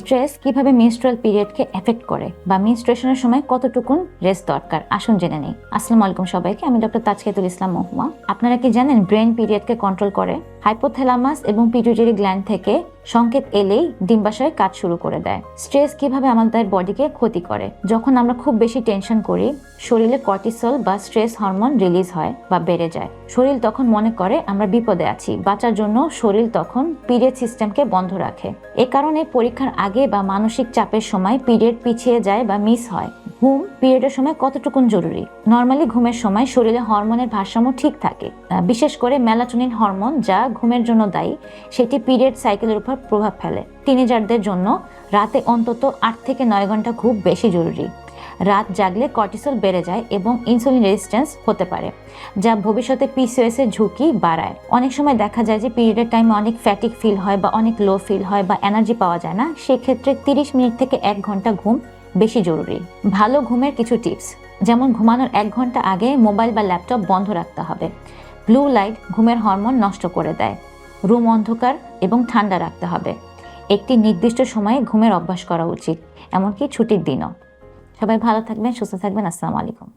Stress কিভাবে menstrual পিরিয়ডকে effect করে বা মেনস্ট্রুয়েশনের সময় কতটুকুন রেস্ট দরকার, আসুন জেনে নেই। আসসালামু আলাইকুম সবাইকে, আমি ডক্টর তাজকিয়াতুল ইসলাম মহুয়া। আপনারা কি জানেন ব্রেন পিরিয়ডকে কন্ট্রোল করে? হাইপোথ্যালামাস এবং পিটুইটারি গ্ল্যান্ড থেকে সংকেত এলেই ডিম্বাশয় কাজ শুরু করে দেয়। স্ট্রেস কিভাবে আমাদের বডিকে ক্ষতি করে? যখন আমরা খুব বেশি টেনশন করি, শরীরে কর্টিসল বা স্ট্রেস হরমোন রিলিজ হয় বা বেড়ে যায়। শরীর তখন মনে করে আমরা বিপদে আছি, বাঁচার জন্য শরীর তখন পিরিয়ড সিস্টেমকে বন্ধ রাখে। এ কারণে পরীক্ষার আগে বা মানসিক চাপের সময় পিরিয়ড পিছিয়ে যায় বা মিস হয়। ঘুম পিরিয়ডের সময় কতটুকুন জরুরি? নর্মালি ঘুমের সময় শরীরে হরমোনের ভারসাম্য ঠিক থাকে, বিশেষ করে মেলাটোনিন হরমোন যা ঘুমের জন্য দায়ী, সেটি পিরিয়ড সাইকেলের উপর প্রভাব ফেলে। টিনেজারদের জন্য রাতে অন্তত 8 থেকে 9 ঘন্টা ঘুম বেশি জরুরি। রাত জাগলে কর্টিসল বেড়ে যায় এবং ইনসুলিন রেজিস্ট্যান্স হতে পারে, যা ভবিষ্যতে পিসিওএস এর ঝুঁকি বাড়ায়। অনেক সময় দেখা যায় যে পিরিয়ডের টাইমে অনেক ফ্যাটিক ফিল হয় বা অনেক লো ফিল হয় বা এনার্জি পাওয়া যায় না, সেক্ষেত্রে 30 মিনিট থেকে 1 ঘন্টা ঘুম বেশি জরুরি। ভালো ঘুমের কিছু টিপস, যেমন ঘুমানোর 1 ঘন্টা আগে মোবাইল বা ল্যাপটপ বন্ধ রাখতে হবে। ব্লু লাইট ঘুমের হরমোন নষ্ট করে দেয়। রুম অন্ধকার এবং ঠান্ডা রাখতে হবে। একটি নির্দিষ্ট সময়ে ঘুমের অভ্যাস করা উচিত, এমনকি ছুটির দিনও। সবাই ভালো থাকবেন, সুস্থ থাকবেন। আসসালামু আলাইকুম।